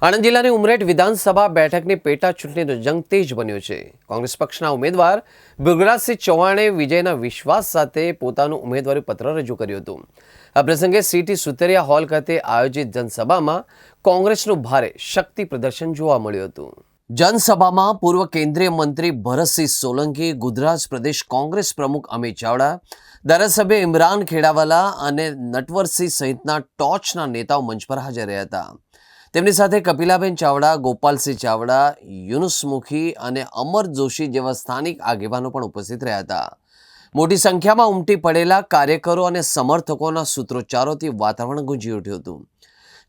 આણંદ જિલ્લાની ઉમરેઠ વિધાનસભા બેઠકની પેટા ચૂંટણીનો જંગ તેજ બન્યો છે। કોંગ્રેસ પક્ષના ઉમેદવાર ભૃગરાજસિંહ ચૌહાણે વિજયના વિશ્વાસ સાથે પોતાનું ઉમેદવારી પત્ર રજૂ કર્યું હતું। આ પ્રસંગે સીટી સુતરિયા હોલ ખાતે આયોજિત જનસભામાં કોંગ્રેસનું ભારે શક્તિ પ્રદર્શન જોવા મળ્યું હતું। જનસભામાં પૂર્વ કેન્દ્રીય મંત્રી ભરતસિંહ સોલંકી, ગુજરાત પ્રદેશ કોંગ્રેસ પ્રમુખ અમિત ચાવડા, ધારાસભ્ય ઇમરાન ખેડાવાલા અને નટવરસિંહ સહિતના ટોચના નેતાઓ મંચ પર હાજર રહ્યા હતા। તેમની સાથે કપિલાબેન ચાવડા, ગોપાલસિંહ ચાવડા, યુનુસ મુખી અને અમર જોશી જેવા સ્થાનિક આગેવાનો પણ ઉપસ્થિત રહ્યા હતા। મોટી સંખ્યામાં ઉમટી પડેલા કાર્યકરો અને સમર્થકોના સૂત્રોચ્ચારોથી વાતાવરણ ગુંજી ઉઠ્યું હતું।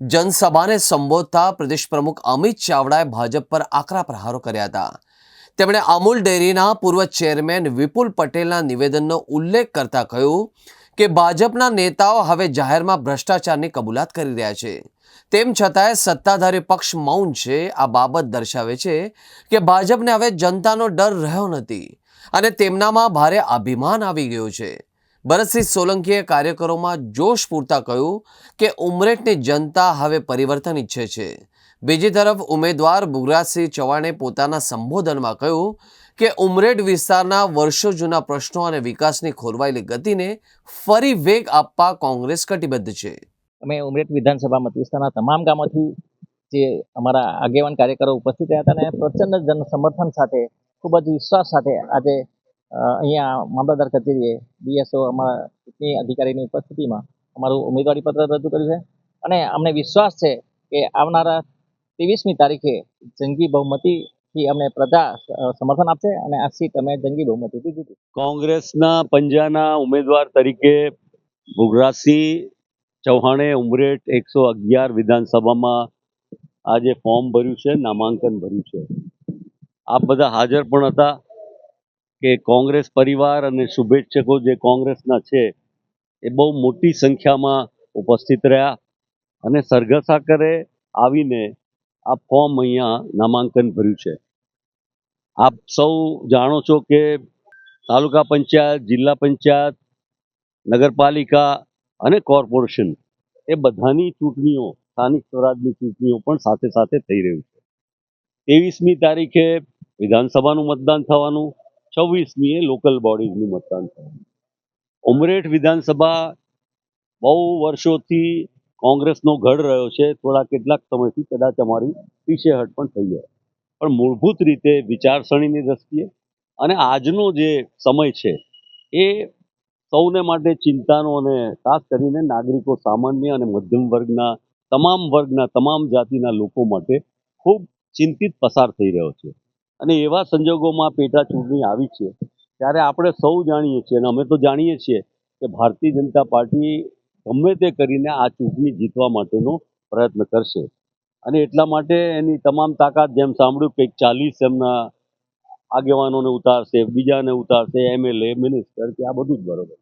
જનસભાને સંબોધતા પ્રદેશ પ્રમુખ અમિત ચાવડાએ ભાજપ પર આકરા પ્રહારો કર્યા હતા। તેમણે અમૂલ ડેરીના પૂર્વ ચેરમેન વિપુલ પટેલના નિવેદનનો ઉલ્લેખ કરતા કહ્યું કે ભાજપના નેતાઓ હવે જાહેરમાં ભ્રષ્ટાચારની કબૂલાત કરી રહ્યા છે, તેમ છતાંય સત્તાધારી પક્ષ મૌન છે। આ બાબત દર્શાવે છે કે ભાજપને હવે જનતાનો ડર રહ્યો નથી અને તેમનામાં ભારે અભિમાન આવી ગયું છે। ભરતસિંહ સોલંકીએ કાર્યકરોમાં જોશ પૂરતા કહ્યું કે ઉમરેઠની જનતા હવે પરિવર્તન ઈચ્છે છે। બીજી તરફ ઉમેદવાર ભૃગરાજસિંહ ચૌહાણે પોતાના સંબોધનમાં કહ્યું કે ઉમરેઠ વિસ્તારના વર્ષો જૂના પ્રશ્નો અને વિકાસની ખોરવાયેલી ગતિને ફરી વેગ આપવા કોંગ્રેસ કટિબદ્ધ છે। અમે ઉમરેઠ વિધાનસભા મત વિસ્તારના તમામ ગામોથી જે અમારા આગેવાન કાર્યકરો ઉપસ્થિત રહ્યા હતા અને પ્રચંડ જન સમર્થન સાથે ખૂબ જ વિશ્વાસ સાથે આજે અહીંયા મામલતદાર કચેરીએ બીએસઓ અમારા ચૂંટણી અધિકારીની ઉપસ્થિતિમાં અમારું ઉમેદવારી પત્ર રજૂ કર્યું છે અને અમને વિશ્વાસ છે કે આવનારા 23મી તારીખે જંગી બહુમતીથી અમને પ્રજા સમર્થન આપશે અને આ સીટ અમે જંગી બહુમતીથી જીતીશું। કોંગ્રેસના પંજાના ઉમેદવાર તરીકે ભૃગરાજસિંહ ચૌહાણે ઉમરેઠ 111 વિધાનસભામાં આજે ફોર્મ ભર્યું છે, નામાંકન ભર્યું છે। આપ બધા હાજર પણ હતા કે કોંગ્રેસ પરિવાર અને શુભેચ્છકો જે કોંગ્રેસના છે એ બહુ મોટી સંખ્યામાં ઉપસ્થિત રહ્યા અને સરઘસા કરે આવીને આ ફોર્મ અહીંયા નામાંકન ભર્યું છે। આપ સૌ જાણો છો કે તાલુકા પંચાયત, જિલ્લા પંચાયત, નગરપાલિકા અને કોર્પોરેશન એ બધાની ચૂંટણીઓ, સ્થાનિક સ્વરાજની ચૂંટણીઓ પણ સાથે સાથે થઈ રહ્યું છે। 23મી તારીખે વિધાનસભાનું મતદાન થવાનું, 26મીએ લોકલ બોડીઝનું મતદાન થવાનું। ઉમરેઠ વિધાનસભા બહુ વર્ષોથી કોંગ્રેસનો ગઢ રહ્યો છે, થોડા કેટલાક સમયથી કદાચ અમારી પીછેહટ પણ થઈ જાય, પણ મૂળભૂત રીતે વિચારસરણીની દ્રષ્ટિએ અને આજનો જે સમય છે એ સૌને માટે ચિંતાનો અને ખાસ કરીને નાગરિકો, સામાન્ય અને મધ્યમ વર્ગના તમામ જાતિના લોકો માટે ખૂબ ચિંતિત પસાર થઈ રહ્યો છે અને એવા સંજોગોમાં પેટા ચૂંટણી આવી છે ત્યારે આપણે સૌ જાણીએ છીએ અને અમે તો જાણીએ છીએ કે ભારતીય જનતા પાર્ટી ગમે તે કરીને આ ચૂંટણી જીતવા માટેનો પ્રયત્ન કરશે અને એટલા માટે એની તમામ તાકાત, જેમ સાંભળ્યું કે 40 એમના આગેવાનોને ઉતારશે, બીજાને ઉતારશે, એમએલએ, મિનિસ્ટર કે આ બધું જ બરોબર,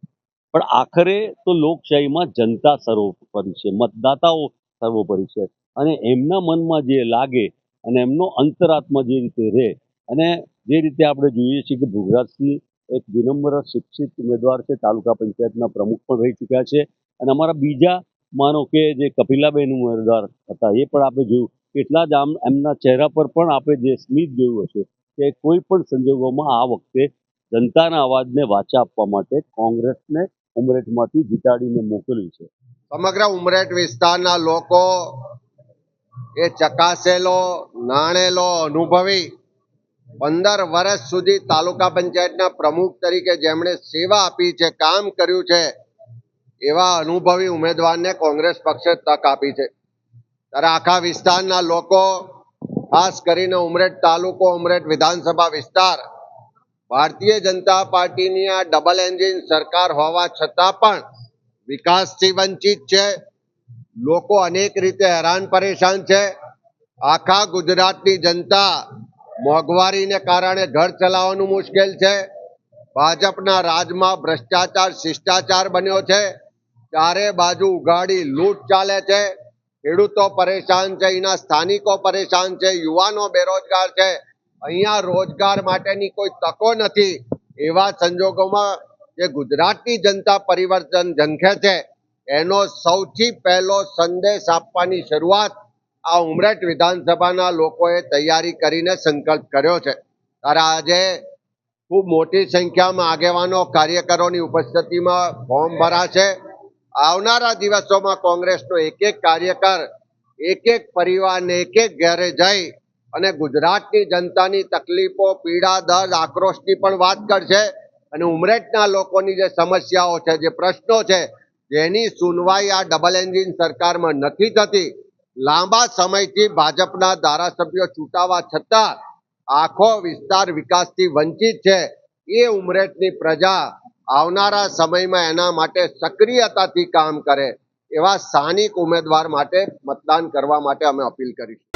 પણ આખરે તો લોકશાહીમાં જનતા સર્વોપરી છે, મતદાતાઓ સર્વોપરી છે અને એમના મનમાં જે લાગે અને એમનો અંતરાત્મા જે રીતે રહે અને જે રીતે આપણે જોઈએ છીએ કે ભૃગરાજસિંહ એક વિનમ્ર શિક્ષિત ઉમેદવાર છે, તાલુકા પંચાયતના પ્રમુખ પણ રહી ચૂક્યા છે અને અમારા બીજા માનો કે જે કપિલાબેન ઉમેદવાર હતા એ પણ આપણે જોયું, એટલા જ એમના ચહેરા પર પણ આપણે જે સ્મિત જોયું હશે કે કોઈ પણ સંજોગોમાં આ વખતે જનતાના અવાજને વાચા આપવા માટે કોંગ્રેસને ઉમરેઠમાંથી જીતાડીને મોકલી છે। સમગ્ર ઉમરેઠ વિસ્તારના લોકો એ ચકાસેલો, નાણેલો, અનુભવી 15 વર્ષ સુધી તાલુકા પંચાયતના પ્રમુખ તરીકે જેમણે સેવા આપી છે, કામ કર્યું છે, એવા અનુભવી ઉમેદવારને કોંગ્રેસ પક્ષે તક આપી છે। ત્યારે આખા વિસ્તારના લોકો, ખાસ કરીને ઉમરેઠ તાલુકો, ઉમરેઠ વિધાનસભા વિસ્તાર ભારતીય જનતા પાર્ટીની આ ડબલ એન્જિન સરકાર હોવા છતાં પણ વિકાસથી વંચિત છે। લોકો અનેક રીતે હેરાન પરેશાન છે। આખા ગુજરાતની જનતા મોંઘવારીને કારણે ઘર ચલાવવાનું મુશ્કેલ છે। ભાજપના રાજમાં ભ્રષ્ટાચાર, શિષ્ટાચાર બન્યો છે। ચારે બાજુ ઉઘાડી લૂંટ ચાલે છે। ખેડૂતો પરેશાન છે, અહીંના સ્થાનિકો પરેશાન છે, યુવાનો બેરોજગાર છે, અહીંયા રોજગાર માટેની કોઈ તકો નથી। એવા સંજોગોમાં જે ગુજરાતની જનતા પરિવર્તન ઝંખે છે એનો સૌથી પહેલો સંદેશ આપવાની શરૂઆત આ ઉમરેઠ વિધાનસભાના લોકોએ તૈયારી કરીને સંકલ્પ કર્યો છે ત્યારે આજે ખૂબ મોટી સંખ્યામાં આગેવાનો કાર્યકરોની ઉપસ્થિતિમાં ફોર્મ ભરાશે. આવનારા દિવસોમાં કોંગ્રેસનો એક એક કાર્યકર એક એક પરિવારને એક એક ઘરે જઈ અને ગુજરાતની જનતાની તકલીફો, પીડા, દર્દ, આક્રોશની પણ વાત કરશે અને ઉમરેઠના લોકોની જે સમસ્યાઓ છે, જે પ્રશ્નો છે, જેની સુનવાઈ આ ડબલ એન્જિન સરકારમાં નથી થતી, લાંબા સમયથી ભાજપના ધારાસભ્યો ચૂંટાવા છતાં આખો વિસ્તાર વિકાસથી વંચિત છે, એ ઉમરેઠની પ્રજા આવનારા સમયમાં એના માટે સક્રિયતાથી કામ કરે એવા સ્થાનિક ઉમેદવાર માટે મતદાન કરવા માટે અમે અપીલ કરીશું.